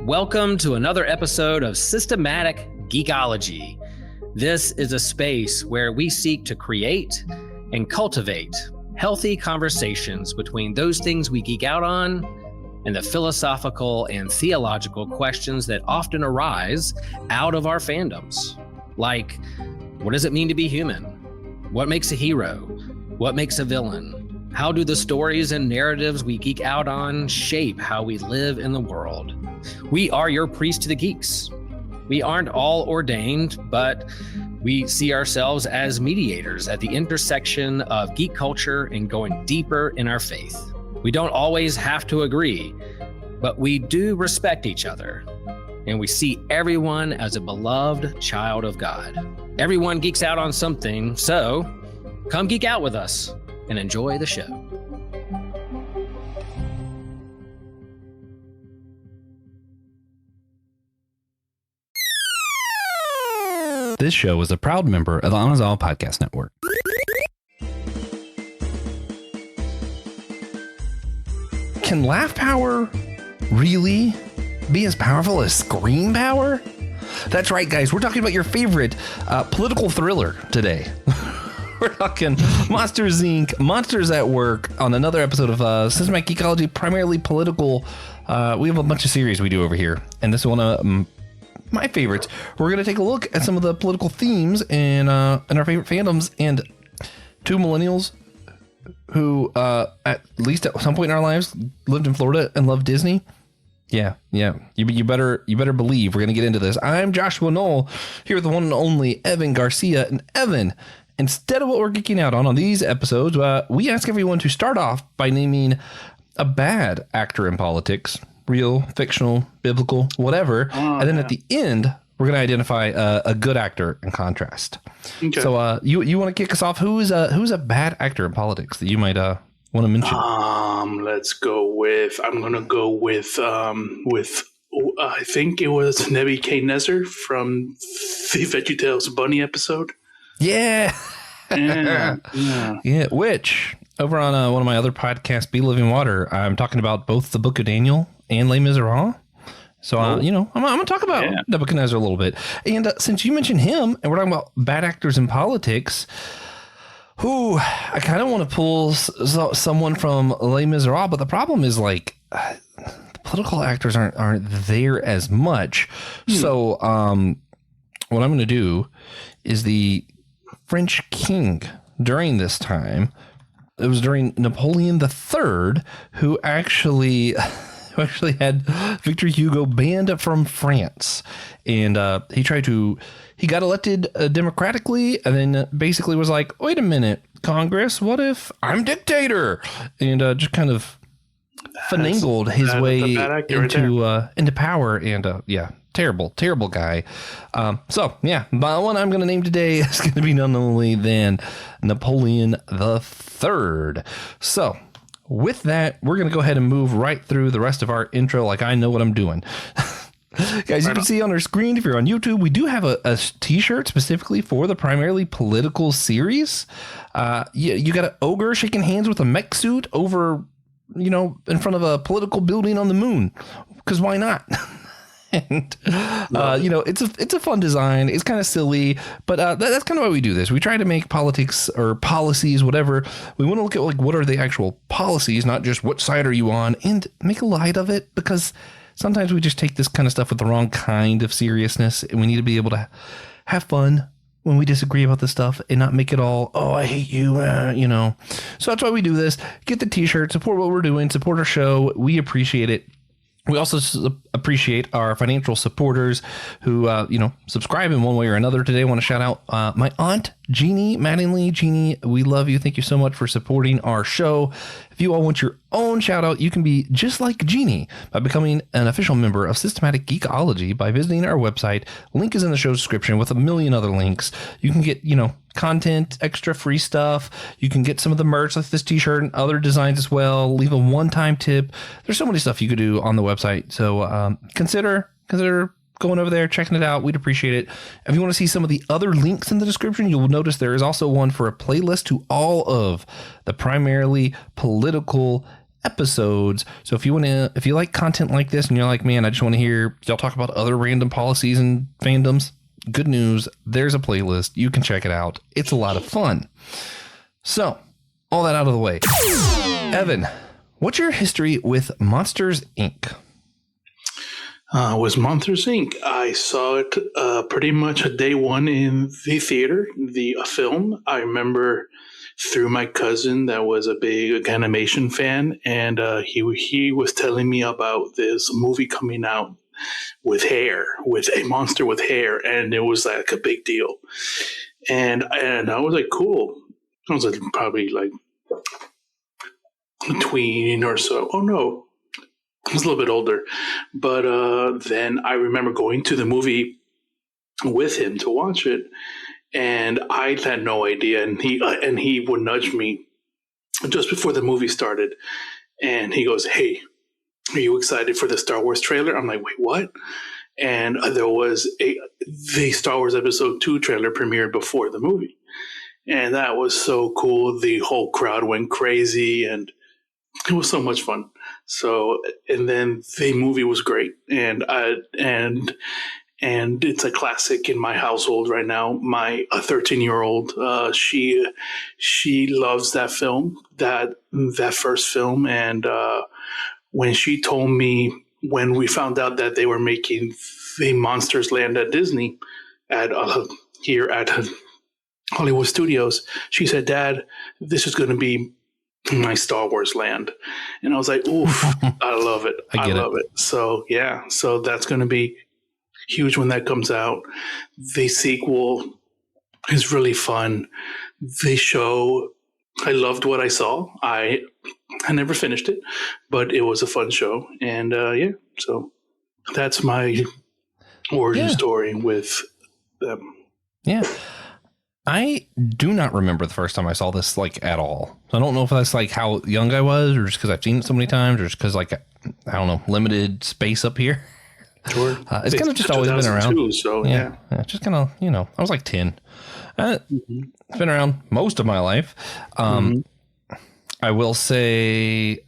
Welcome to another episode of Systematic Geekology. This is a space where we seek to create and cultivate healthy conversations between those things we geek out on and the philosophical and theological questions that often arise out of our fandoms. Like, what does it mean to be human? What makes a hero? What makes a villain? How do the stories and narratives we geek out on shape how we live in the world? We are your priest to the geeks. We aren't all ordained, but we see ourselves as mediators at the intersection of geek culture and going deeper in our faith. We don't always have to agree, but we do respect each other, and we see everyone as a beloved child of God. Everyone geeks out on something, so come geek out with us and enjoy the show. This show is a proud member of the Anazal Podcast Network. Can laugh power really be as powerful as scream power? That's right, guys. We're talking about your favorite political thriller today. We're talking Monsters, Inc., Monsters at Work on another episode of Systematic Geekology, primarily political. We have a bunch of series we do over here, and this is one of my favorites. We're going to take a look at some of the political themes in our favorite fandoms, and two millennials who, at least at some point in our lives, lived in Florida and loved Disney. Yeah. You better believe we're going to get into this. I'm Joshua Noel, here with the one and only Evan Garcia. And Evan, instead of what we're geeking out on these episodes, we ask everyone to start off by naming a bad actor in politics. Real, fictional, biblical, whatever. And then at the end, we're going to identify a good actor in contrast. Okay. So you want to kick us off? Who's a bad actor in politics that you might want to mention? Let's go with, I'm going to go with I think it was Nebuchadnezzar from the VeggieTales Bunny episode. Yeah. Yeah. Which, over on one of my other podcasts, Be Living Water, I'm talking about both the Book of Daniel and Les Miserables. So, I'm going to talk about Nebuchadnezzar a little bit. And since you mentioned him, and we're talking about bad actors in politics, I kind of want to pull someone from Les Miserables, but the problem is, like, the political actors aren't there as much. So, what I'm going to do is the French king during this time. It was during Napoleon III, who actually had Victor Hugo banned from France. And he got elected democratically, and then basically was like, wait a minute, Congress, what if I'm dictator? And just kind of finagled his way into power. And terrible guy. My one I'm going to name today is going to be none other than Napoleon III. So, with that, we're going to go ahead and move right through the rest of our intro like I know what I'm doing. Guys, you can see on our screen, if you're on YouTube, we do have a t-shirt specifically for the primarily political series. You got an ogre shaking hands with a mech suit over, in front of a political building on the moon. Because why not? And it's a fun design. It's kind of silly, but that's kind of why we do this. We try to make politics or policies, whatever. We want to look at, like, what are the actual policies, not just what side are you on, and make light of it, because sometimes we just take this kind of stuff with the wrong kind of seriousness, and we need to be able to have fun when we disagree about this stuff and not make it all, oh, I hate you, So that's why we do this. Get the t-shirt, support what we're doing, support our show. We appreciate it. We also appreciate our financial supporters who, subscribe in one way or another. Today, I want to shout out my aunt, Jeannie Mattingly. Jeannie, we love you. Thank you so much for supporting our show. If you all want your own shout out, you can be just like Jeannie by becoming an official member of Systematic Geekology by visiting our website. Link is in the show description with a million other links. You can get, content, extra free stuff. You can get some of the merch like this t-shirt and other designs as well. Leave a one-time tip. There's so many stuff you could do on the website. So consider going over there, checking it out. We'd appreciate it. If you want to see some of the other links in the description, you'll notice there is also one for a playlist to all of the primarily political episodes. So if you like content like this and you're like, man, I just want to hear y'all talk about other random policies and fandoms, good news. There's a playlist. You can check it out. It's a lot of fun. So all that out of the way. Evan, what's your history with Monsters, Inc.? Was Monsters, Inc. I saw it pretty much day one in the theater, the film. I remember through my cousin that was a big animation fan, and he was telling me about this movie coming out with hair, with a monster with hair, and it was like a big deal. And I was like, cool. I was like probably like a tween or so. Oh no. I was a little bit older, but then I remember going to the movie with him to watch it, and I had no idea. And he would nudge me just before the movie started, and he goes, "Hey, are you excited for the Star Wars trailer?" I'm like, "Wait, what?" And there was the Star Wars Episode 2 trailer premiered before the movie, and that was so cool. The whole crowd went crazy, and it was so much fun. So, and then the movie was great, and it's a classic in my household right now. My 13-year-old, she loves that film, that first film, and when she told me when we found out that they were making the Monsters Land at Disney here at Hollywood Studios, she said, "Dad, this is going to be my Star Wars land." And I was like, oof, I love it. I love it. So yeah, so that's going to be huge when that comes out. The sequel is really fun. The show, I loved what I saw. I never finished it, but it was a fun show. And yeah, so that's my origin story with them. Yeah. I do not remember the first time I saw this like at all. So I don't know if that's like how young I was, or just because I've seen it so many times, or just because like, I don't know, limited space up here. Sure. It's kind of just always been around. So yeah. Just kind of, I was like 10. It's been around most of my life. I will say,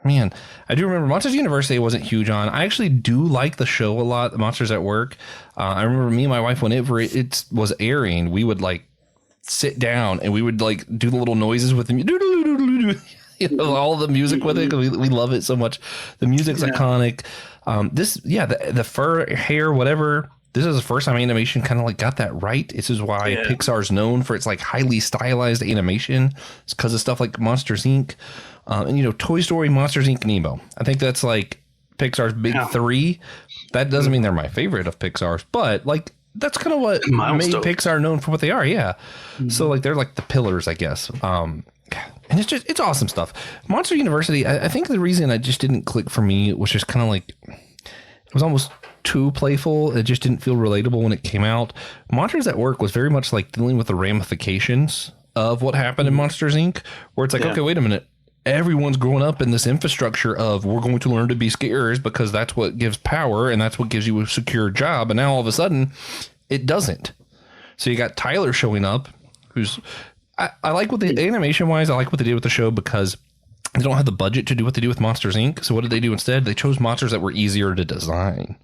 man, I do remember Monsters University wasn't huge on. I actually do like the show a lot, Monsters at Work. I remember me and my wife, whenever it was airing, we would like sit down and we would like do the little noises with the all the music with it. We love it so much. The music's iconic. The fur, hair, whatever. This is the first time animation kind of like got that right. This is why Pixar's known for its like highly stylized animation. It's because of stuff like Monsters Inc. And Toy Story, Monsters Inc., Nemo. I think that's like Pixar's big three. That doesn't mean they're my favorite of Pixar's, but like that's kind of what made Pixar known for what they are. Yeah. So like they're like the pillars, I guess. And it's awesome stuff. Monster University, I think the reason I just didn't click for me was just kind of like, it was almost too playful. It just didn't feel relatable when it came out. Monsters at Work was very much like dealing with the ramifications of what happened in Monsters Inc., where it's like, okay, wait a minute. Everyone's growing up in this infrastructure of we're going to learn to be scarce because that's what gives power and that's what gives you a secure job. And now all of a sudden it doesn't. So you got Tyler showing up, who's I like what the animation wise, I like what they did with the show because they don't have the budget to do what they do with Monsters Inc. So what did they do instead? They chose monsters that were easier to design.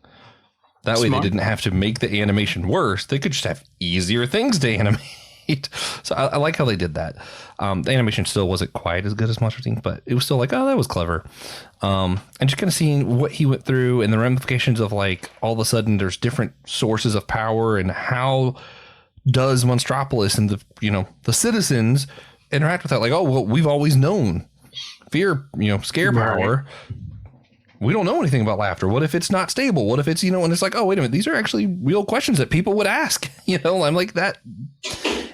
That way they didn't have to make the animation worse. They could just have easier things to animate. So I like how they did that. The animation still wasn't quite as good as Monsters Inc., but it was still like, oh, that was clever. And just kind of seeing what he went through and the ramifications of like all of a sudden there's different sources of power and how does Monstropolis and the citizens interact with that? Like, oh, well, we've always known fear, scare power. We don't know anything about laughter. What if it's not stable? What if it's, and it's like, oh, wait a minute. These are actually real questions that people would ask. I'm like that.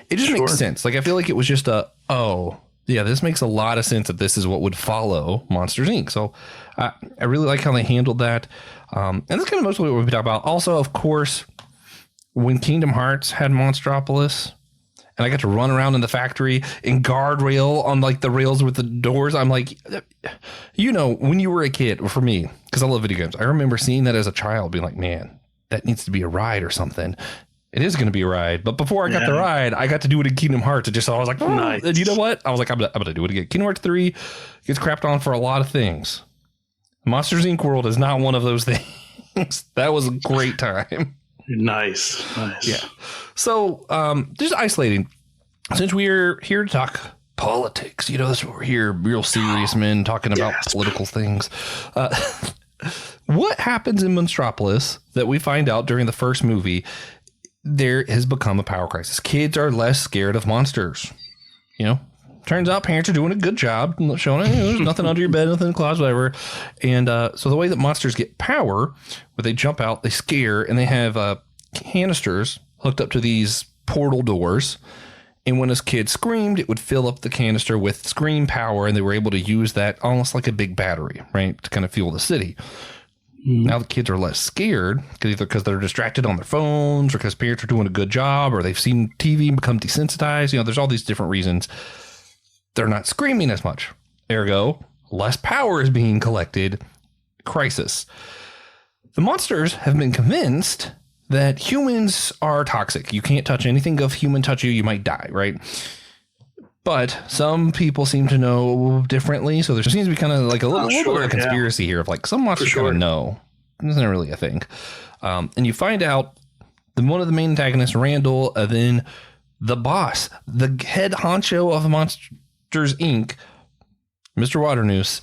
It just makes sense. Like, I feel like it was just this makes a lot of sense that this is what would follow Monsters Inc. So I really like how they handled that. And that's kind of mostly what we talk about. Also, of course, when Kingdom Hearts had Monstropolis and I got to run around in the factory and guardrail on like the rails with the doors, I'm like, when you were a kid, or for me, because I love video games, I remember seeing that as a child being like, man, that needs to be a ride or something. it is going to be a ride. But before I got the ride, I got to do it in Kingdom Hearts. I was like, nice. And you know what? I was like, I'm gonna do it again. Kingdom Hearts 3 gets crapped on for a lot of things. Monsters Inc. World is not one of those things. That was a great time. Nice. Yeah. So just isolating. Since we're here to talk politics, that's what we're here, real serious men talking about political things. What happens in Monstropolis that we find out during the first movie? There has become a power crisis. Kids are less scared of monsters. Turns out parents are doing a good job showing there's nothing under your bed, nothing in the closet, whatever. And so the way that monsters get power, where they jump out, they scare, and they have canisters hooked up to these portal doors. And when this kid screamed, it would fill up the canister with scream power, and they were able to use that almost like a big battery, right, to kind of fuel the city. Now the kids are less scared, either because they're distracted on their phones, or because parents are doing a good job, or they've seen TV and become desensitized. There's all these different reasons. They're not screaming as much. Ergo, less power is being collected. Crisis. The monsters have been convinced that humans are toxic. You can't touch anything of human touch you might die, right? But some people seem to know differently. So there seems to be kind of like a little bit of a conspiracy here of like some monsters kind of know. Isn't really a thing. And you find out one of the main antagonists, Randall, and then the boss, the head honcho of Monsters Inc., Mr. Waternoose,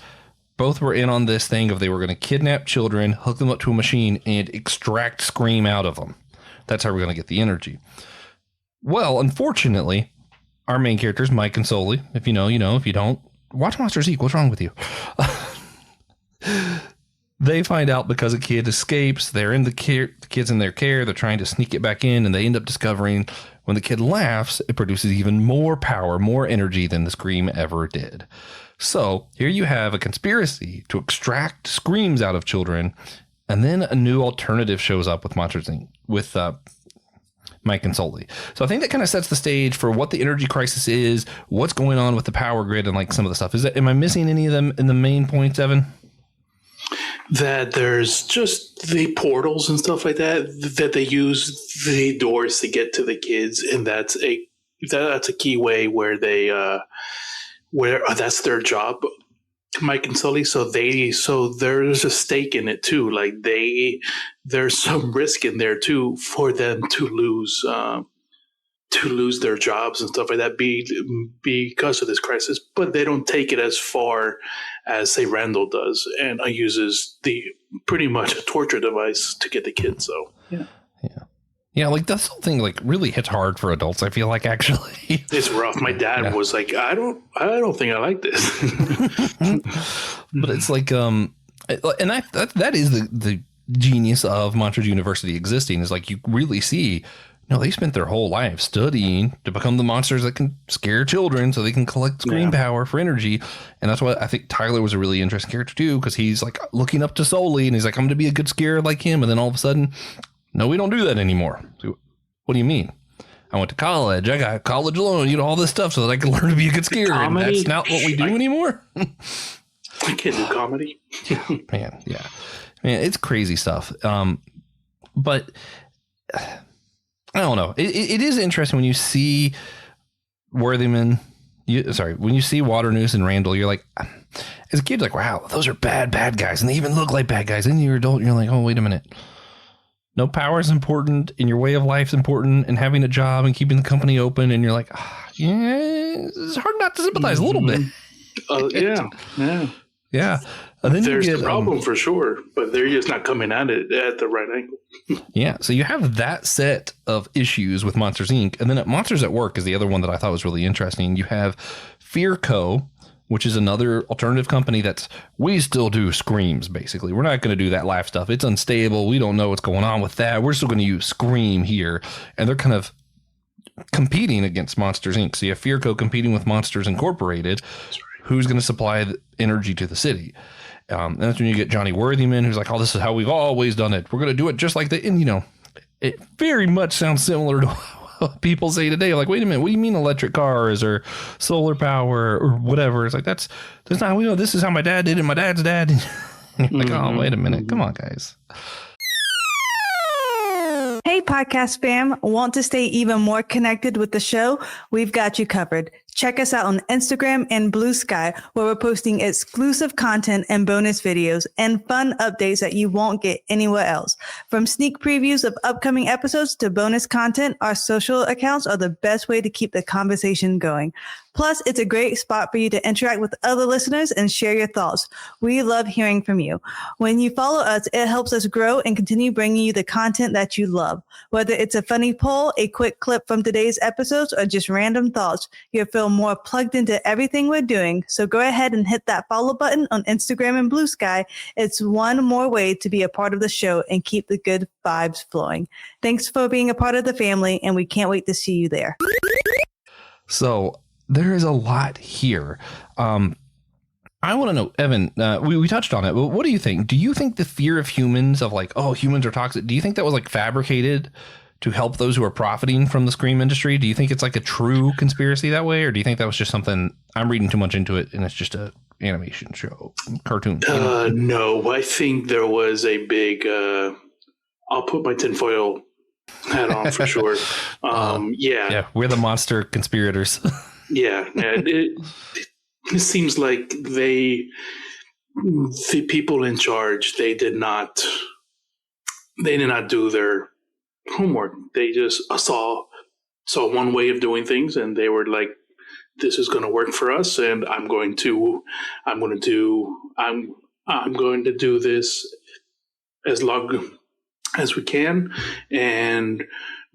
both were in on this thing of they were going to kidnap children, hook them up to a machine, and extract scream out of them. That's how we're going to get the energy. Well, unfortunately, our main characters, Mike and Sully, if you know, you know. If you don't, watch Monsters Inc. What's wrong with you? They find out because a kid escapes. They're in the kid's in their care. They're trying to sneak it back in, and they end up discovering when the kid laughs, it produces even more power, more energy than the scream ever did. So here you have a conspiracy to extract screams out of children, and then a new alternative shows up with Monsters Inc. with Mike and Sully. So I think that kind of sets the stage for what the energy crisis is, what's going on with the power grid, and like some of the stuff. Am I missing any of them in the main points, Evan? That there's just the portals and stuff like that they use the doors to get to the kids, and that's a key way where they where that's their job, Mike and Sully. So there's a stake in it too. Like there's some risk in there too for them to lose their jobs and stuff like that because of this crisis. But they don't take it as far as say Randall does and uses pretty much a torture device to get the kids. So yeah, like this whole thing like really hits hard for adults. I feel like actually it's rough. My dad was like, I don't think I like this. But it's like and that is the genius of Monsters University existing, is like you really see. No, they spent their whole life studying to become the monsters that can scare children so they can collect screen power for energy. And that's why I think Tyler was a really interesting character too, because he's like looking up to Sully and he's like, I'm going to be a good scarer like him. And then all of a sudden, no, we don't do that anymore. So, what do you mean? I went to college. I got college loan, all this stuff so that I can learn to be a good scarer. And that's not what we do anymore. I can't do comedy. Man, it's crazy stuff. But I don't know. It is interesting when you see Worthyman. When you see Waternoose and Randall, you're like, as a kid, like, wow, those are bad guys, and they even look like bad guys. And you're adult, and you're like, oh, wait a minute. No, power is important, and your way of life is important, and having a job and keeping the company open. And you're like, it's hard not to sympathize a little bit. Yeah. And then there's the problem for sure, but they're just not coming at it at the right angle. Yeah. So you have that set of issues with Monsters Inc. And then at Monsters at Work is the other one that I thought was really interesting. You have Fear Co., which is another alternative company we still do screams, basically. We're not going to do that live stuff. It's unstable. We don't know what's going on with that. We're still going to use Scream here. And they're kind of competing against Monsters Inc. So you have Fear Co. competing with Monsters Incorporated. Who's going to supply the energy to the city? And that's when you get Johnny Worthyman, who's like, oh, this is how we've always done it. We're going to do it just like that. And, it very much sounds similar to what people say today. Like, wait a minute, what do you mean electric cars or solar power or whatever? It's like, that's not how we know. This is how my dad did it. My dad's dad. And you're like, oh, wait a minute. Come on, guys. Hey, podcast fam, want to stay even more connected with the show? We've got you covered. Check us out on Instagram and Blue Sky, where we're posting exclusive content and bonus videos and fun updates that you won't get anywhere else. From sneak previews of upcoming episodes to bonus content, our social accounts are the best way to keep the conversation going. Plus, it's a great spot for you to interact with other listeners and share your thoughts. We love hearing from you. When you follow us, it helps us grow and continue bringing you the content that you love. Whether it's a funny poll, a quick clip from today's episodes, or just random thoughts, you'll feel more plugged into everything we're doing. So go ahead and hit that follow button on Instagram and Blue Sky. It's one more way to be a part of the show and keep the good vibes flowing. Thanks for being a part of the family, and we can't wait to see you there. So there is a lot here. I want to know, Evan, we touched on it, but what do you think? Do you think the fear of humans, of like, oh, humans are toxic, do you think that was like fabricated to help those who are profiting from the Scream industry? Do you think it's like a true conspiracy that way? Or do you think that was just something, I'm reading too much into it and it's just a animation show, cartoon? No, I think there was a big, I'll put my tinfoil hat on for sure. Yeah, we're the monster conspirators. Yeah, it seems like the people in charge, they did not do their homework. They just saw one way of doing things, and they were like, "This is going to work for us, and I'm going to do this as long as we can, and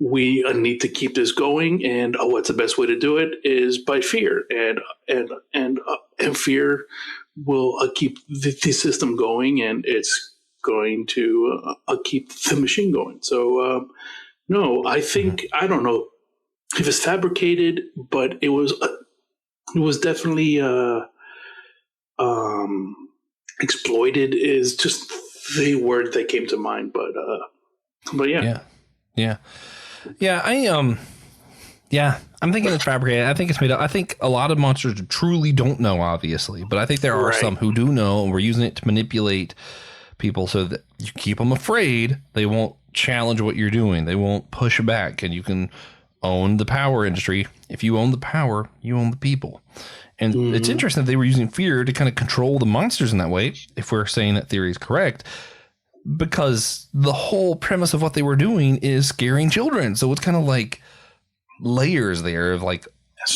we need to keep this going, and what's the best way to do it is by fear, and fear will keep the system going, and it's going to keep the machine going." So no, I think, I don't know if it's fabricated, but it was definitely exploited is just the word that came to mind, but yeah. I'm thinking it's fabricated. I think it's made up. I think a lot of monsters truly don't know, obviously, but I think there are some who do know, and we're using it to manipulate people so that you keep them afraid. They won't challenge what you're doing. They won't push back, and you can own the power industry. If you own the power, you own the people. And it's interesting that they were using fear to kind of control the monsters in that way, if we're saying that theory is correct, because the whole premise of what they were doing is scaring children. So it's kind of like layers there of like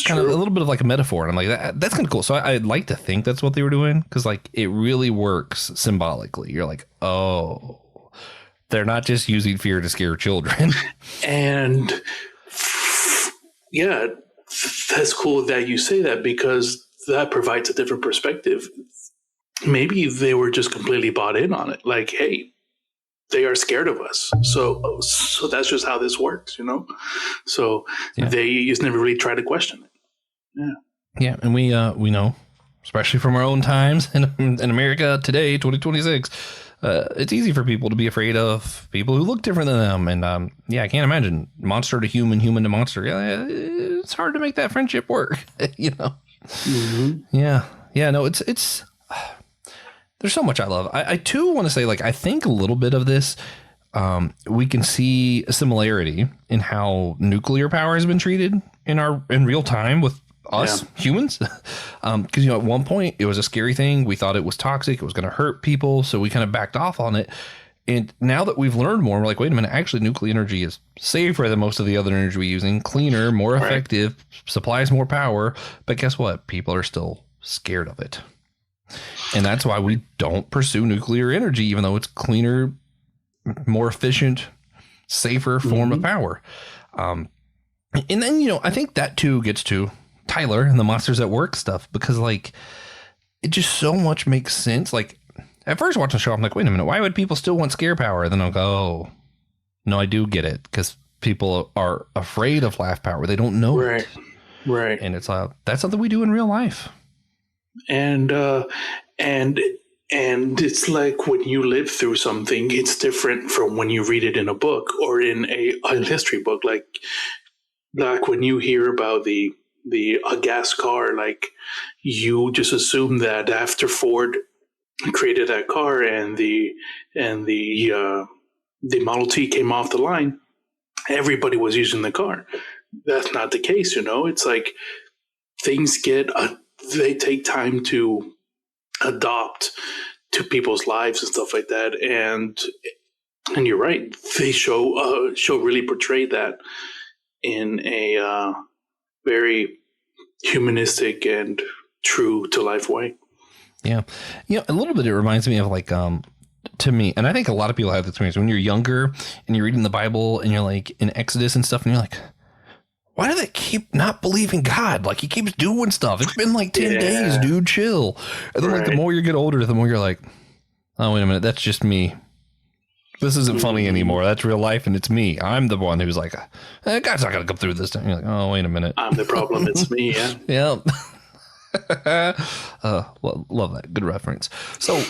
kind of a little bit of like a metaphor. And I'm like, that's kind of cool. So I'd like to think that's what they were doing, because like it really works symbolically. You're like, oh, they're not just using fear to scare children. And yeah, that's cool that you say that, because that provides a different perspective. Maybe they were just completely bought in on it. Like, hey, they are scared of us. So that's just how this works, you know? So they just never really try to question it. Yeah. And we know, especially from our own times in America today, 2026, it's easy for people to be afraid of people who look different than them. And I can't imagine monster to human, human to monster. Yeah, it's hard to make that friendship work, you know? Mm-hmm. Yeah, no, it's there's so much I love. I too want to say, like, I think a little bit of this, we can see a similarity in how nuclear power has been treated in real time with us humans. Because, at one point it was a scary thing. We thought it was toxic. It was going to hurt people. So we kind of backed off on it. And now that we've learned more, we're like, wait a minute, actually nuclear energy is safer than most of the other energy we're using, cleaner, more effective, supplies more power. But guess what? People are still scared of it. And that's why we don't pursue nuclear energy, even though it's cleaner, more efficient, safer form of power. And then, I think that too gets to Tyler and the Monsters at Work stuff, because like it just so much makes sense. Like at first watching the show, I'm like, wait a minute, why would people still want scare power? And then I'll go, oh, no, I do get it, because people are afraid of laugh power. They don't know it. Right. And it's that's something we do in real life. And it's like when you live through something, it's different from when you read it in a book or in a history book. Like when you hear about a gas car, like you just assume that after Ford created that car and the Model T came off the line, everybody was using the car. That's not the case, It's like things they take time to adopt to people's lives and stuff like that. And you're right. They show really portray that in a very humanistic and true to life way. Yeah. A little bit, it reminds me of like, to me, and I think a lot of people have this experience when you're younger and you're reading the Bible and you're like in Exodus and stuff, and you're like, why do they keep not believing God? Like, he keeps doing stuff. It's been like 10 days, dude, chill. And then like the more you get older, the more you're like, oh, wait a minute, that's just me. This isn't funny anymore. That's real life, and it's me. I'm the one who's like, God's not going to come through this time. You're like, oh, wait a minute. I'm the problem. It's me, yeah. Yeah. Love that. Good reference. So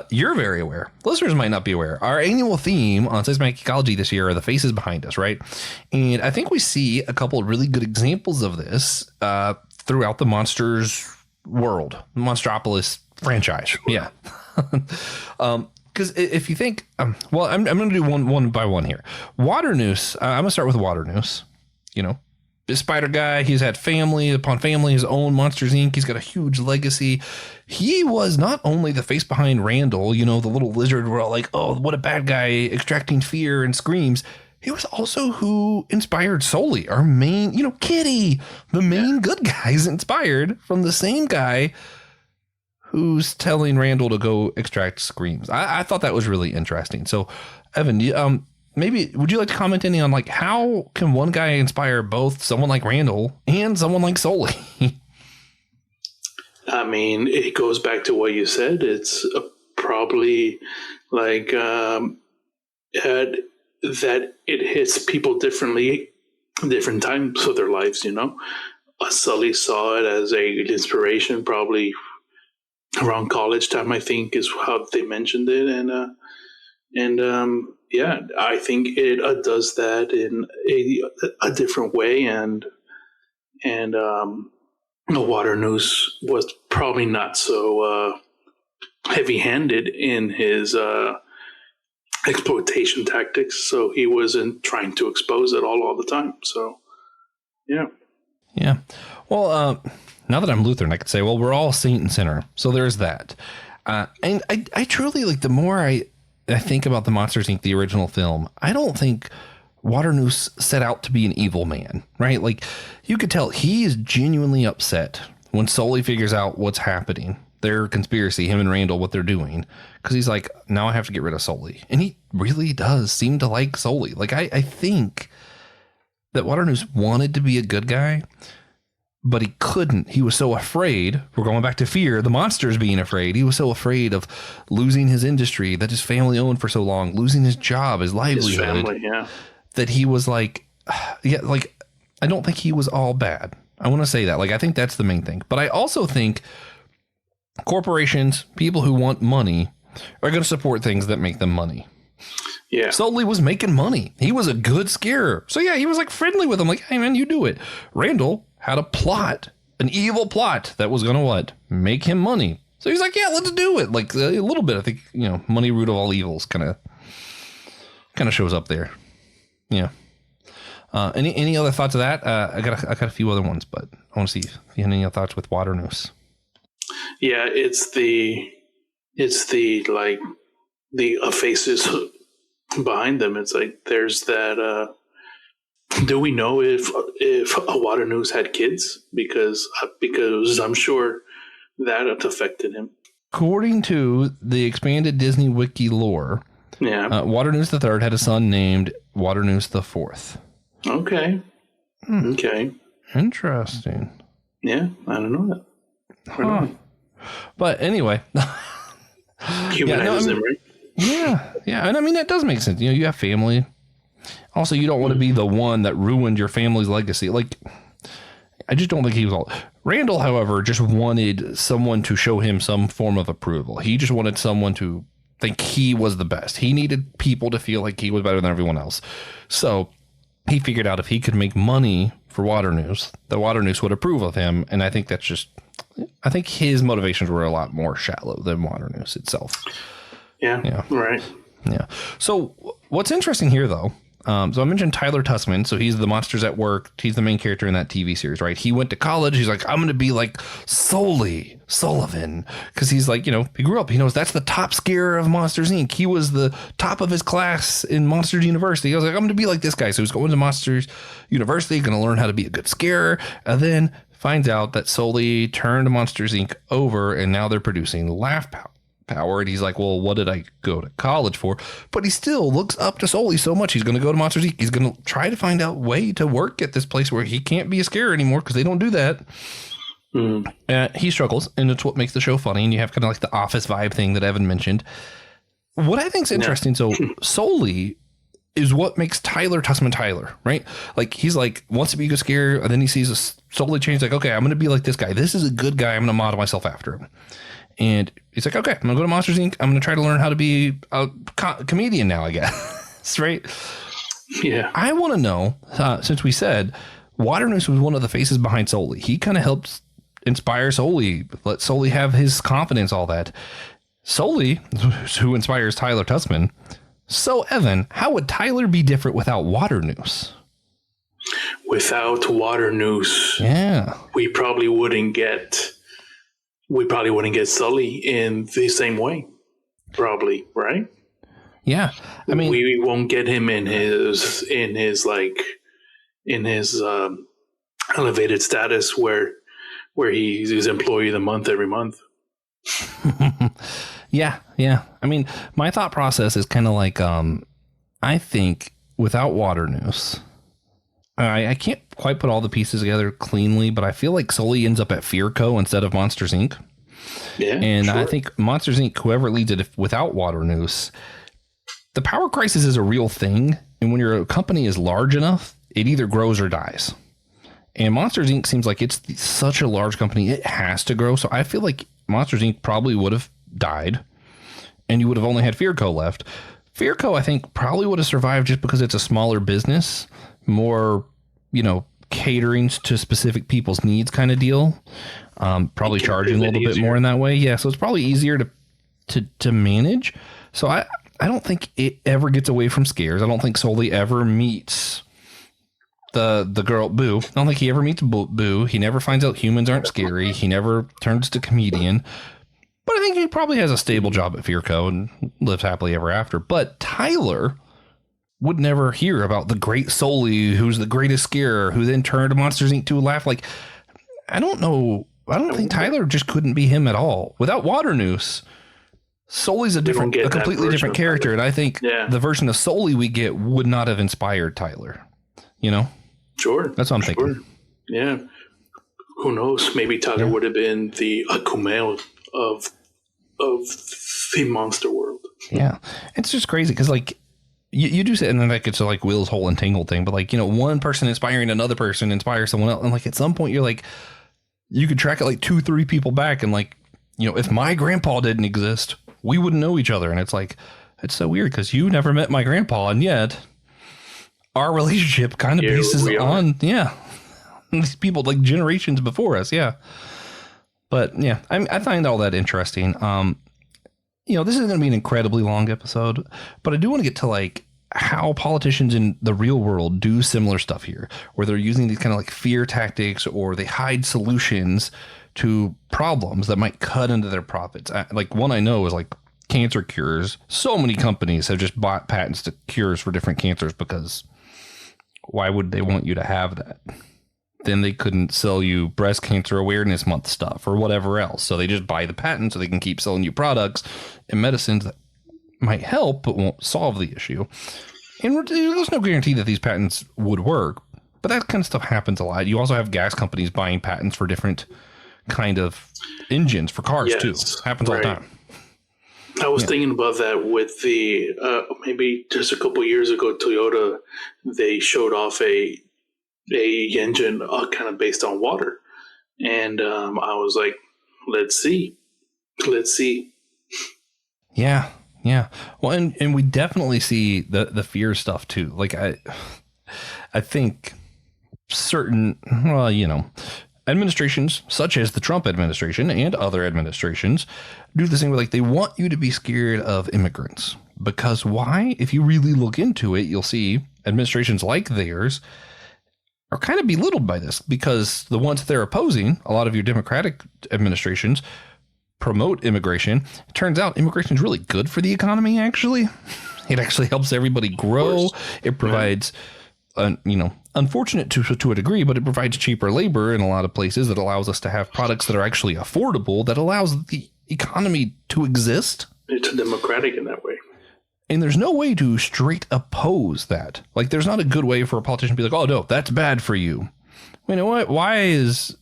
you're very aware. Listeners might not be aware. Our annual theme on Systematic Geekology this year are the faces behind us, right? And I think we see a couple of really good examples of this throughout the Monsters world, the Monstropolis franchise. Yeah. Because if you think, I'm going to do one by one here. Waternoose. I'm going to start with Waternoose. This spider guy, he's had family upon family, his own Monsters, Inc. He's got a huge legacy. He was not only the face behind Randall, the little lizard, we're all like, oh, what a bad guy, extracting fear and screams. He was also who inspired Sully, our main, Kitty, the main good guy is inspired from the same guy who's telling Randall to go extract screams. I thought that was really interesting. So, Evan, maybe would you like to comment any on like how can one guy inspire both someone like Randall and someone like Sully? I mean, it goes back to what you said. It's probably like that it hits people differently, different times of their lives. Sully saw it as an inspiration, probably around college time. I think is how they mentioned it, and yeah, I think it does that in a different way, and Waternoose was probably not so heavy-handed in his exploitation tactics, so he wasn't trying to expose it all the time. So, yeah. Well, now that I'm Lutheran, I could say, well, we're all saint and sinner, so there's that. And I truly like the more I think about the Monsters, Inc., the original film, I don't think Waternoose set out to be an evil man, right? Like, you could tell he is genuinely upset when Sully figures out what's happening, their conspiracy, him and Randall, what they're doing, because he's like, now I have to get rid of Sully. And he really does seem to like Sully. Like, I think that Waternoose wanted to be a good guy, but he couldn't. He was so afraid. We're going back to fear, the monsters being afraid. He was so afraid of losing his industry that his family owned for so long, losing his job, his livelihood, his family, that he was like, I don't think he was all bad. I want to say that. Like, I think that's the main thing. But I also think corporations, people who want money, are going to support things that make them money. Yeah. Sully was making money. He was a good scarer. So yeah, he was like friendly with him. Like, hey man, you do it. Randall had a plot, an evil plot that was going to what? Make him money. So he's like, yeah, let's do it. Like a little bit, I think, money root of all evils kind of shows up there. Yeah. Any other thoughts of that? I got a few other ones, but I want to see if you have any other thoughts with Waternoose. Yeah, it's the like the faces behind them. It's like there's that. Do we know if a Waternoose had kids? Because I'm sure that affected him. According to the expanded Disney Wiki lore, Waternoose III had a son named Waternoose IV. Okay. Okay. Interesting. Yeah, I don't know that. But anyway. Humanize them, right? Yeah. And I mean, that does make sense. You have family. Also, you don't want to be the one that ruined your family's legacy. Like, I just don't think he was all. Randall, however, just wanted someone to show him some form of approval. He just wanted someone to think he was the best. He needed people to feel like he was better than everyone else. So he figured out if he could make money for Waternoose, the Waternoose would approve of him. And I think I think his motivations were a lot more shallow than Waternoose itself. Yeah. Right. Yeah. So what's interesting here, though, So I mentioned Tyler Tussman. So he's the Monsters at Work. He's the main character in that TV series, right? He went to college. He's like, I'm going to be like Sullivan. Because he's like, he grew up. He knows that's the top scarer of Monsters, Inc. He was the top of his class in Monsters University. I was like, I'm going to be like this guy. So he's going to Monsters University, going to learn how to be a good scarer. And then finds out that Sully turned Monsters, Inc. over, and now they're producing Laugh Power. And he's like, well, what did I go to college for? But he still looks up to Sully so much. He's going to go to Monsters Inc. He's going to try to find out a way to work at this place where he can't be a scarer anymore because they don't do that. He struggles, and it's what makes the show funny. And you have kind of like the office vibe thing that Evan mentioned. What I think is interesting, so Sully is what makes Tyler Tussman Tyler, right? Like, he's like, wants to be a good scarer, and then he sees a Sully change, like, okay, I'm going to be like this guy. This is a good guy. I'm going to model myself after him. And he's like, okay, I'm going to go to Monsters, Inc. I'm going to try to learn how to be a comedian now, I guess. Right? Yeah. I want to know, since we said Waternoose was one of the faces behind Sully. He kind of helped inspire Sully, let Sully have his confidence, all that. Sully, who inspires Tyler Tussman. So, Evan, how would Tyler be different without Waternoose? Without Waternoose, yeah, we probably wouldn't get Sully in the same way. Probably, right? Yeah. I mean, we won't get him in his elevated status where he's employee of the month every month. Yeah. I mean, my thought process is kind of like, I think without Waternoose, I can't quite put all the pieces together cleanly, but I feel like Sully ends up at Fear Co. instead of Monsters, Inc. Yeah, and sure. I think Monsters, Inc., whoever leads it without Waternoose, the power crisis is a real thing. And when your company is large enough, it either grows or dies. And Monsters, Inc. seems like it's such a large company, it has to grow. So I feel like Monsters, Inc. probably would have died, and you would have only had Fear Co. left. Fear Co., I think, probably would have survived just because it's a smaller business, more, catering to specific people's needs kind of deal. Probably charging a little bit more in that way. Yeah, so it's probably easier to manage. So I don't think it ever gets away from scares. I don't think Sully ever meets the girl Boo. I don't think he ever meets Boo. He never finds out humans aren't scary. He never turns to comedian. But I think he probably has a stable job at Fear Co. and lives happily ever after. But Tyler would never hear about the great Sully, who's the greatest scarer, who then turned Monsters, Inc. to a laugh. Like, I don't know. I don't think Tyler just couldn't be him at all. Without Waternoose, Sully's a completely different character. And I think the version of Sully we get would not have inspired Tyler. Sure. That's what I'm thinking. Yeah. Who knows? Maybe Tyler would have been the Akumail of the monster world. Yeah. It's just crazy because, like, you do say, and then it's like Will's whole entangled thing, but like, one person inspiring another person inspires someone else. And like, at some point you're like, you could track it like 2-3 people back. And like, if my grandpa didn't exist, we wouldn't know each other. And it's like, it's so weird because you never met my grandpa. And yet our relationship kind of bases on, these people like generations before us. Yeah. But yeah, I find all that interesting. This is going to be an incredibly long episode, but I do want to get to like how politicians in the real world do similar stuff here, where they're using these kind of like fear tactics, or they hide solutions to problems that might cut into their profits. Like one I know is like cancer cures. So many companies have just bought patents to cures for different cancers because why would they want you to have that? Then they couldn't sell you breast cancer awareness month stuff or whatever else. So they just buy the patent so they can keep selling you products and medicines that might help but won't solve the issue. And there's no guarantee that these patents would work, but that kind of stuff happens a lot. You also have gas companies buying patents for different kind of engines for cars too. Happens all the time. I was thinking about that with the maybe just a couple years ago, Toyota, they showed off a engine kind of based on water, and I was like, let's see. Yeah Well, and we definitely see the fear stuff too. Like I think certain administrations such as the Trump administration and other administrations do the same way. Like they want you to be scared of immigrants because why? If you really look into it, you'll see, administrations like theirs are kind of belittled by this, because the ones that they're opposing, a lot of your Democratic administrations, promote immigration. It turns out immigration is really good for the economy, actually. It actually helps everybody grow. It provides, unfortunate to a degree, but it provides cheaper labor in a lot of places that allows us to have products that are actually affordable, that allows the economy to exist. It's democratic in that way. And there's no way to straight oppose that. Like, there's not a good way for a politician to be like, oh, no, that's bad for you. You know what? Why is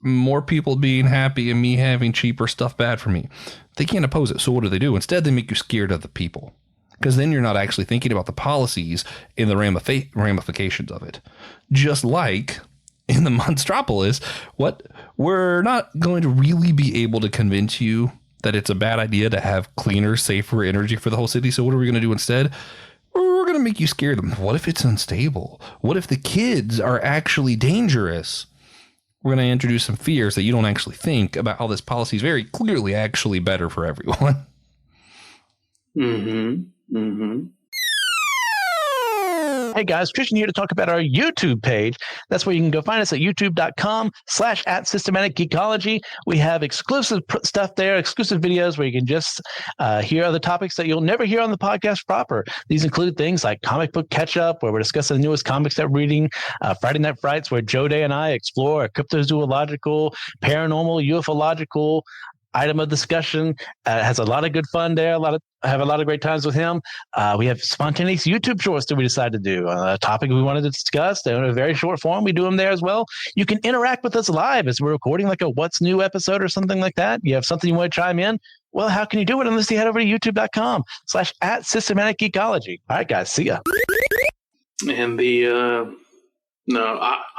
more people being happy and me having cheaper stuff bad for me? They can't oppose it. So what do? Instead, they make you scared of the people, because then you're not actually thinking about the policies and the ramifications of it. Just like in the Monstropolis, we're not going to really be able to convince you that it's a bad idea to have cleaner, safer energy for the whole city. So what are we going to do instead? We're going to make you scare them. What if it's unstable? What if the kids are actually dangerous? We're going to introduce some fears that you don't actually think about how this policy is very clearly actually better for everyone. Mm-hmm. Mm-hmm. Hey guys, Christian here to talk about our YouTube page. That's where you can go find us at youtube.com/@systematicgeekology. We have exclusive stuff there, exclusive videos where you can just hear other topics that you'll never hear on the podcast proper. These include things like comic book catch up, where we're discussing the newest comics that we're reading, Friday Night Frights, where Joe Day and I explore a cryptozoological, paranormal, ufological item of discussion. Has a lot of good fun there. I have a lot of great times with him. We have spontaneous YouTube shorts that we decided to do on a topic we wanted to discuss. They're in a very short form. We do them there as well. You can interact with us live as we're recording like a What's New episode or something like that. You have something you want to chime in? Well, how can you do it unless you head over to youtube.com/@systematicgeekology. All right, guys. See ya. And I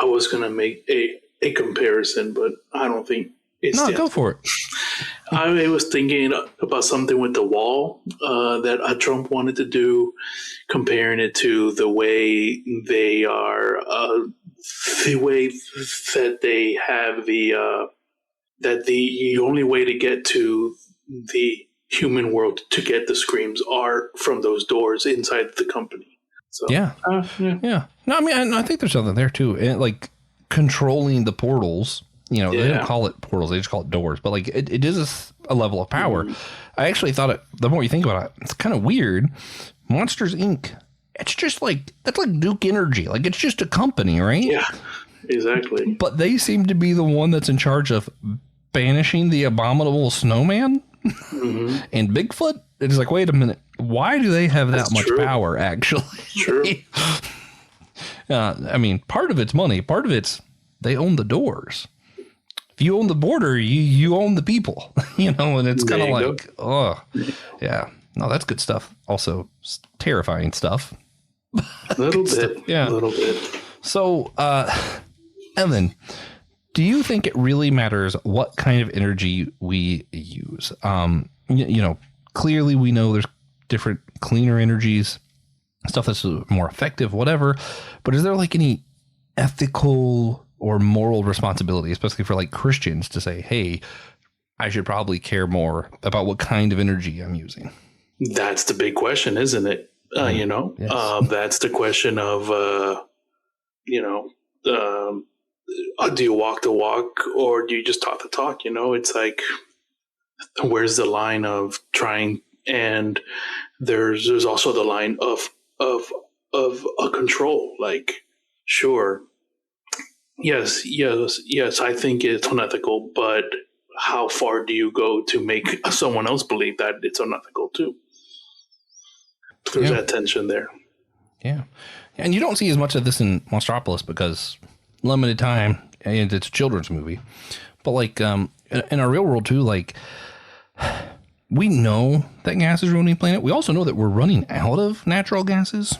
was going to make a comparison, but I don't think go for it. I was thinking about something with the wall that Trump wanted to do, comparing it to the way they are, the way that they have that the only way to get to the human world to get the screams are from those doors inside the company. So yeah. No, I mean, I think there's something there too, and like controlling the portals. They don't call it portals; they just call it doors. But like, it is a level of power. I actually thought the more you think about it, it's kind of weird. Monsters Inc. It's just like that's like Duke Energy. Like, it's just a company, right? Yeah, exactly. But they seem to be the one that's in charge of banishing the abominable snowman and Bigfoot. It's like, wait a minute, why do they have that much power? Actually, true. I mean, part of it's money. Part of it's they own the doors. If you own the border, you own the people, and it's kind of like, oh, yeah. No, that's good stuff. Also, terrifying stuff. A little bit. Yeah. A little bit. So, Evan, do you think it really matters what kind of energy we use? Clearly we know there's different cleaner energies, stuff that's more effective, whatever. But is there like any ethical or moral responsibility, especially for like Christians, to say, hey, I should probably care more about what kind of energy I'm using? That's the big question, isn't it? Yes. That's the question of, do you walk the walk or do you just talk the talk? It's like, where's the line of trying? And there's also the line of a control. Like, sure. Yes. I think it's unethical, but how far do you go to make someone else believe that it's unethical too? There's that tension there. Yeah. And you don't see as much of this in Monstropolis because limited time and it's a children's movie. But like in our real world too, like we know that gas is ruining the planet. We also know that we're running out of natural gases.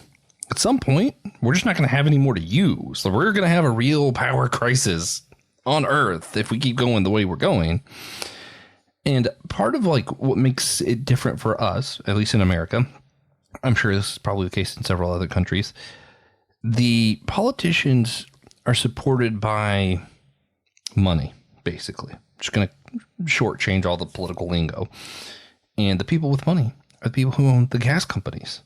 At some point, we're just not going to have any more to use. So we're going to have a real power crisis on Earth if we keep going the way we're going. And part of like what makes it different for us, at least in America, I'm sure this is probably the case in several other countries, the politicians are supported by money, basically. Just going to shortchange all the political lingo. And the people with money are the people who own the gas companies.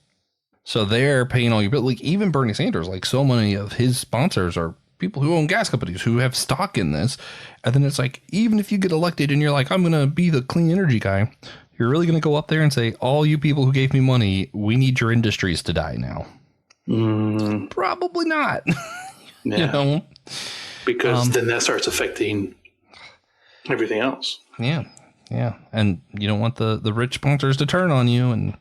So they're paying all your bills. Like even Bernie Sanders, like so many of his sponsors are people who own gas companies who have stock in this. And then it's like, even if you get elected and you're like, I'm going to be the clean energy guy, you're really going to go up there and say, all you people who gave me money, we need your industries to die now. Probably not. Yeah. You know? Because then that starts affecting everything else. Yeah. Yeah. And you don't want the rich sponsors to turn on you, and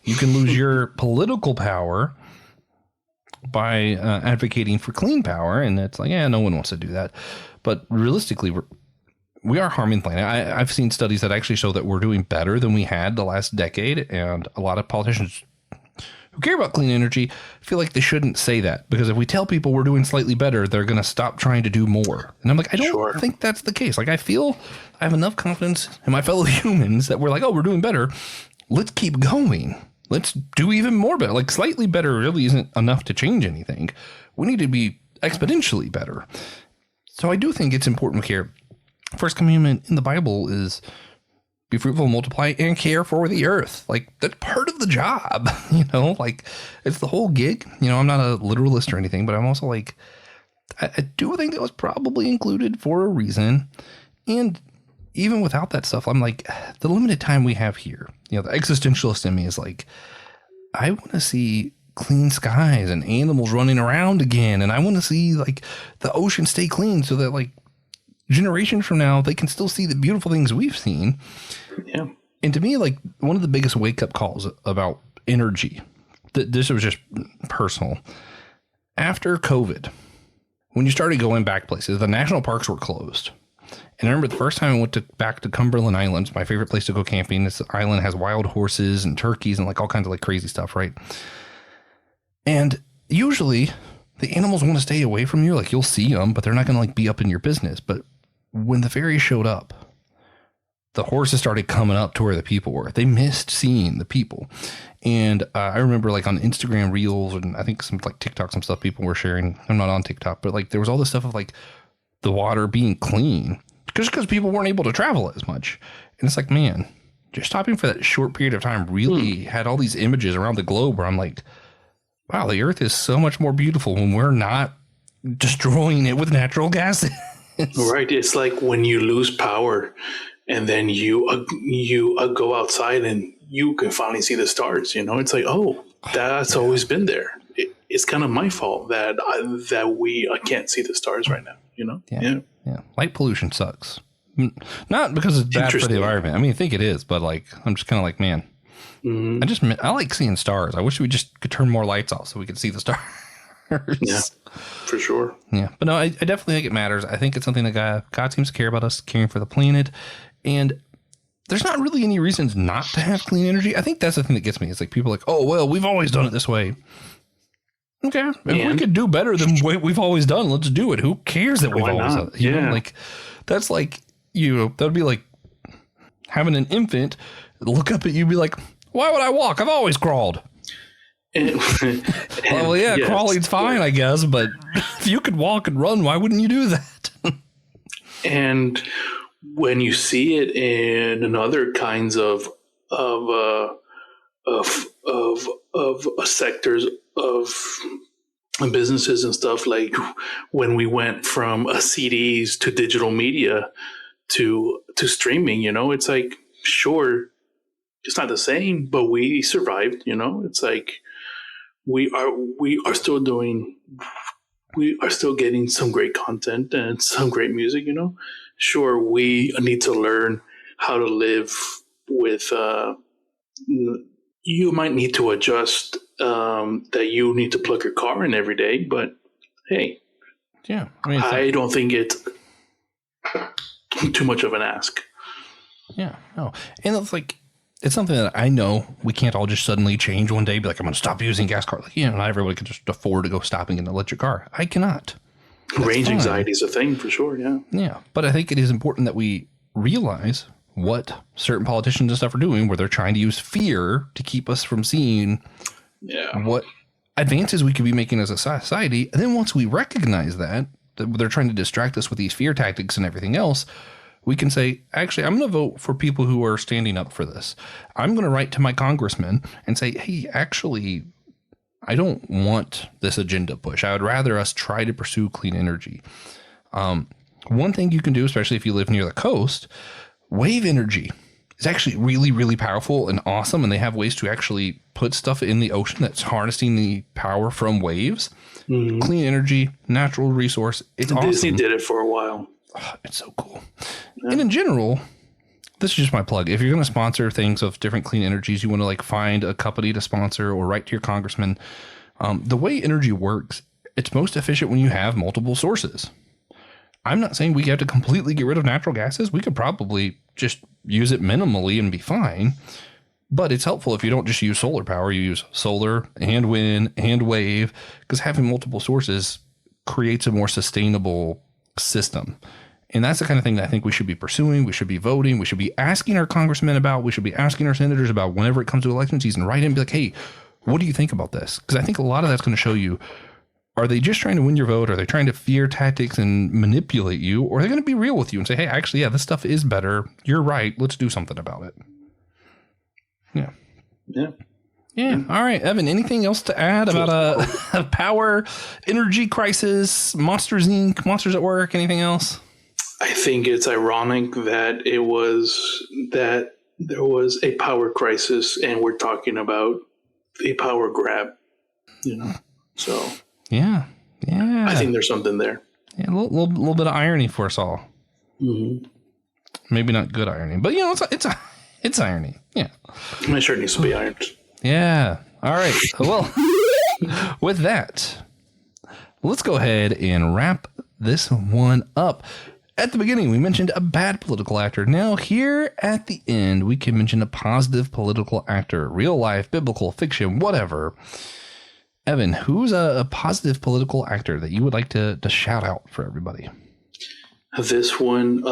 you can lose your political power by advocating for clean power. And it's like, no one wants to do that. But realistically, we are harming the planet. I've seen studies that actually show that we're doing better than we had the last decade. And a lot of politicians who care about clean energy feel like they shouldn't say that, because if we tell people we're doing slightly better, they're going to stop trying to do more. And I'm like, I don't think that's the case. Like, I feel I have enough confidence in my fellow humans that we're like, oh, we're doing better. Let's keep going. Let's do even more better. Like, slightly better really isn't enough to change anything. We need to be exponentially better. So I do think it's important here. First commandment in the Bible is be fruitful, multiply, and care for the earth. Like, that's part of the job, you know, like it's the whole gig. You know, I'm not a literalist or anything, but I'm also like, I do think that was probably included for a reason. And even without that stuff, I'm like, the limited time we have here, you know, the existentialist in me is like, I want to see clean skies and animals running around again. And I want to see like the ocean stay clean so that like generations from now, they can still see the beautiful things we've seen. Yeah. And to me, like one of the biggest wake up calls about energy, this was just personal. After COVID, when you started going back places, the national parks were closed. And I remember the first time I went back to Cumberland Islands, my favorite place to go camping. This island has wild horses and turkeys and like all kinds of like crazy stuff, right? And usually the animals want to stay away from you. Like you'll see them, but they're not going to like be up in your business. But when the ferry showed up, the horses started coming up to where the people were. They missed seeing the people. And I remember like on Instagram Reels and I think some like TikTok, some stuff people were sharing. I'm not on TikTok, but like there was all this stuff of like the water being clean just because people weren't able to travel as much. And it's like, man, just stopping for that short period of time really had all these images around the globe where I'm like, wow, the earth is so much more beautiful when we're not destroying it with natural gas. Right. It's like when you lose power and then you go outside and you can finally see the stars. You know, it's like, oh, that's always been there. It's kind of my fault that we can't see the stars right now. You know? Yeah. Light pollution sucks. Not because it's bad for the environment. I mean, I think it is, but like, I'm just kind of like, man, I like seeing stars. I wish we just could turn more lights off so we could see the stars. Yeah, for sure. Yeah. But no, I definitely think it matters. I think it's something that God seems to care about us, caring for the planet. And there's not really any reasons not to have clean energy. I think that's the thing that gets me. It's like people are like, oh, well, we've always done it this way. Okay. If we could do better than what we've always done, let's do it. Who cares that we've always done it? You know, like that's like, you know, that'd be like having an infant look up at you and be like, why would I walk? I've always crawled. Well, yeah, crawling's fine, I guess, but if you could walk and run, why wouldn't you do that? And when you see it in other kinds of sectors of businesses and stuff, like when we went from CDs to digital media to streaming, you know, it's like, sure, it's not the same, but we survived, you know. It's like we are still getting some great content and some great music, you know. Sure, we need to learn how to live with you might need to adjust that you need to plug your car in every day, but hey, yeah, I don't think it's too much of an ask. Yeah, no, and it's like, it's something that I know we can't all just suddenly change one day, be like, I'm going to stop using gas car. Like, you know, not everybody can just afford to go stopping an electric car. I cannot. Range anxiety is a thing for sure. Yeah. Yeah. But I think it is important that we realize what certain politicians and stuff are doing, where they're trying to use fear to keep us from seeing what advances we could be making as a society. And then once we recognize that they're trying to distract us with these fear tactics and everything else, we can say, actually, I'm going to vote for people who are standing up for this. I'm going to write to my congressman and say, hey, actually, I don't want this agenda push. I would rather us try to pursue clean energy. One thing you can do, especially if you live near the coast, wave energy is actually really, really powerful and awesome. And they have ways to actually put stuff in the ocean that's harnessing the power from waves. Mm-hmm. Clean energy, natural resource. It's awesome. Disney did it for a while. Oh, it's so cool. Yeah. And in general, this is just my plug. If you're going to sponsor things of different clean energies, you want to like find a company to sponsor or write to your congressman. The way energy works, it's most efficient when you have multiple sources. I'm not saying we have to completely get rid of natural gases. We could probably just use it minimally and be fine. But it's helpful if you don't just use solar power. You use solar and wind and wave, because having multiple sources creates a more sustainable system. And that's the kind of thing that I think we should be pursuing. We should be voting. We should be asking our congressmen about. We should be asking our senators about whenever it comes to election season. Write in and be like, hey, what do you think about this? Because I think a lot of that's going to show you, are they just trying to win your vote? Are they trying to fear tactics and manipulate you? Or are they going to be real with you and say, hey, actually, yeah, this stuff is better. You're right. Let's do something about it. Yeah. Yeah. Yeah. All right, Evan, anything else to add about a power, energy crisis, Monsters Inc., Monsters at Work, anything else? I think it's ironic that there was a power crisis and we're talking about a power grab, so yeah. I think there's something there. Yeah, a little bit of irony for us all. Mm-hmm. Maybe not good irony, but it's irony. Yeah, my shirt needs to be ironed. Yeah. All right. Well, with that, let's go ahead and wrap this one up. At the beginning, we mentioned a bad political actor. Now, here at the end, we can mention a positive political actor, real life, biblical, fiction, whatever. Evan, who's a positive political actor that you would like to shout out for everybody? This one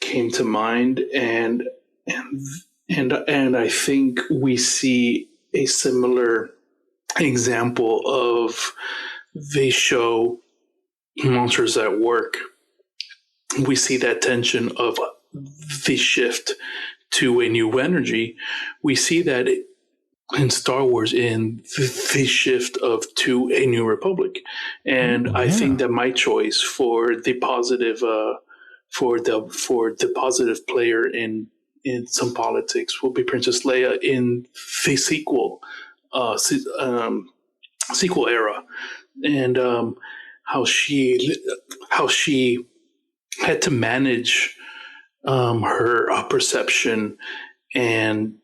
came to mind, and I think we see a similar example of the show Monsters at Work. We see that tension of the shift to a new energy. We see that in Star Wars in the shift to a new republic. And I think that my choice for the positive for the positive player in some politics will be Princess Leia in the sequel era, and how she had to manage her perception and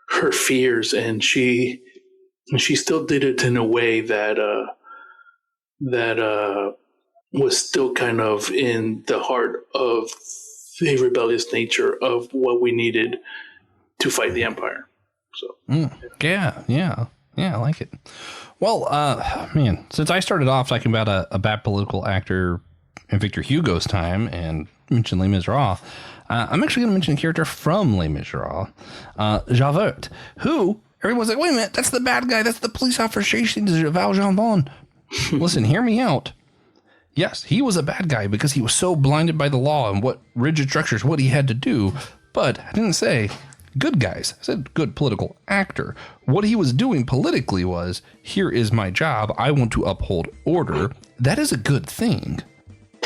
her fears, and she still did it in a way that was still kind of in the heart of the rebellious nature of what we needed to fight the Empire. So yeah, I like it. Well, man, since I started off talking about a bad political actor in Victor Hugo's time and mentioned Les Miserables, I'm actually going to mention a character from Les Miserables, Javert, who everyone's like, wait a minute, that's the bad guy. That's the police officer chasing Valjean Bond. Listen, hear me out. Yes, he was a bad guy because he was so blinded by the law and what rigid structures, what he had to do. But I didn't say good guys. I said good political actor. What he was doing politically was, here is my job. I want to uphold order. That is a good thing.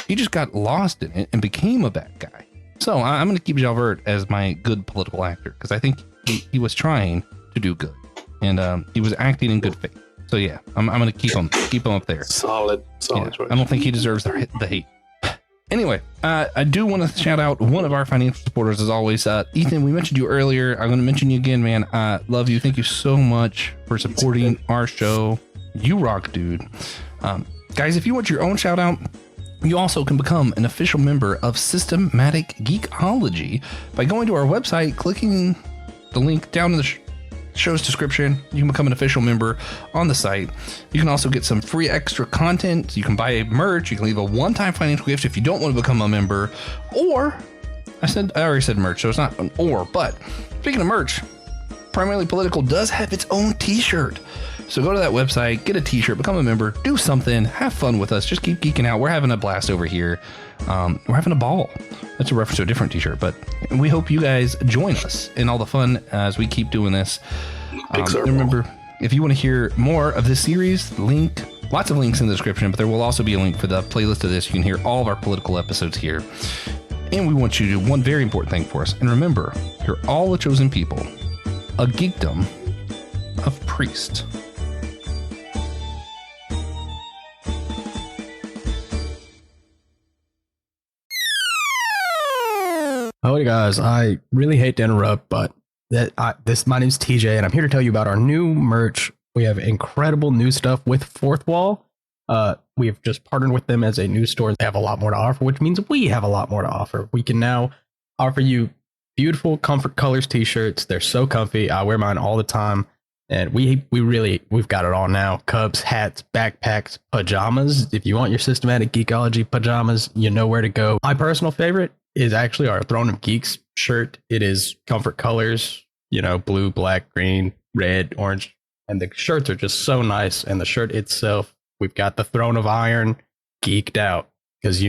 He just got lost in it and became a bad guy. So I'm going to keep Javert as my good political actor because I think he was trying to do good, and he was acting in good faith. So yeah, I'm going to keep him up there. Solid choice. I don't think he deserves the hate. Anyway, I do want to shout out one of our financial supporters as always. Ethan, we mentioned you earlier. I'm going to mention you again, man. I love you. Thank you so much for supporting our show. You rock, dude. Guys, if you want your own shout out, you also can become an official member of Systematic Geekology by going to our website, clicking the link down in the show's description. You can become an official member on the site. You can also get some free extra content. You can buy merch. You can leave a one-time financial gift if you don't want to become a member. Or, I already said merch, so it's not an or, but speaking of merch, Primarily Political does have its own t-shirt. So go to that website, get a t-shirt, become a member, do something, have fun with us. Just keep geeking out. We're having a blast over here. We're having a ball. That's a reference to a different t-shirt, but we hope you guys join us in all the fun as we keep doing this. Pixar remember, If you want to hear more of this series, lots of links in the description, but there will also be a link for the playlist of this. You can hear all of our political episodes here. And we want you to do one very important thing for us. And remember, you're all a chosen people, a geekdom of priest. Howdy guys, I really hate to interrupt, but my name's TJ, and I'm here to tell you about our new merch. We have incredible new stuff with Fourth Wall. We have just partnered with them as a new store. They have a lot more to offer, which means we have a lot more to offer. We can now offer you beautiful Comfort Colors t-shirts. They're so comfy. I wear mine all the time, and we've got it all now. Cups, hats, backpacks, pajamas. If you want your systematic geekology pajamas, you know where to go. My personal favorite is actually our Throne of Geeks shirt. It is Comfort Colors, blue, black, green, red, orange, and the shirts are just so nice. And the shirt itself, we've got the Throne of Iron geeked out because,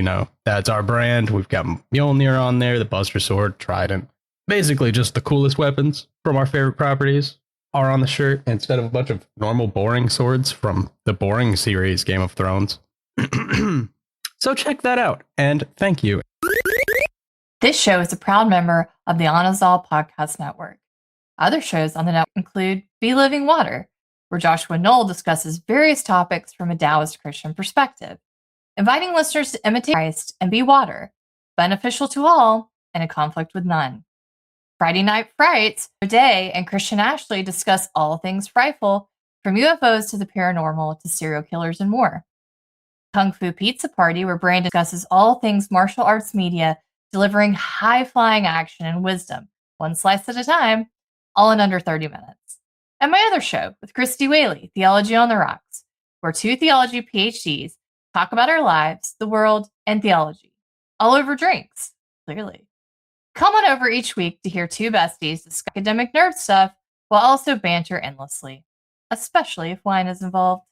that's our brand. We've got Mjolnir on there, the Buster Sword, Trident. Basically just the coolest weapons from our favorite properties are on the shirt instead of a bunch of normal boring swords from the boring series Game of Thrones. So check that out, and thank you. This show is a proud member of the Anazal Podcast Network. Other shows on the network include Be Living Water, where Joshua and Noel discusses various topics from a Taoist Christian perspective, inviting listeners to imitate Christ and be water, beneficial to all and in conflict with none. Friday Night Frights, Day and Christian Ashley discuss all things frightful, from UFOs to the paranormal to serial killers and more. Kung Fu Pizza Party, where Brandon discusses all things martial arts media, delivering high-flying action and wisdom, one slice at a time, all in under 30 minutes. And my other show with Christy Whaley, Theology on the Rocks, where two theology PhDs talk about our lives, the world, and theology, all over drinks, clearly. Come on over each week to hear two besties discuss academic nerd stuff while also banter endlessly, especially if wine is involved.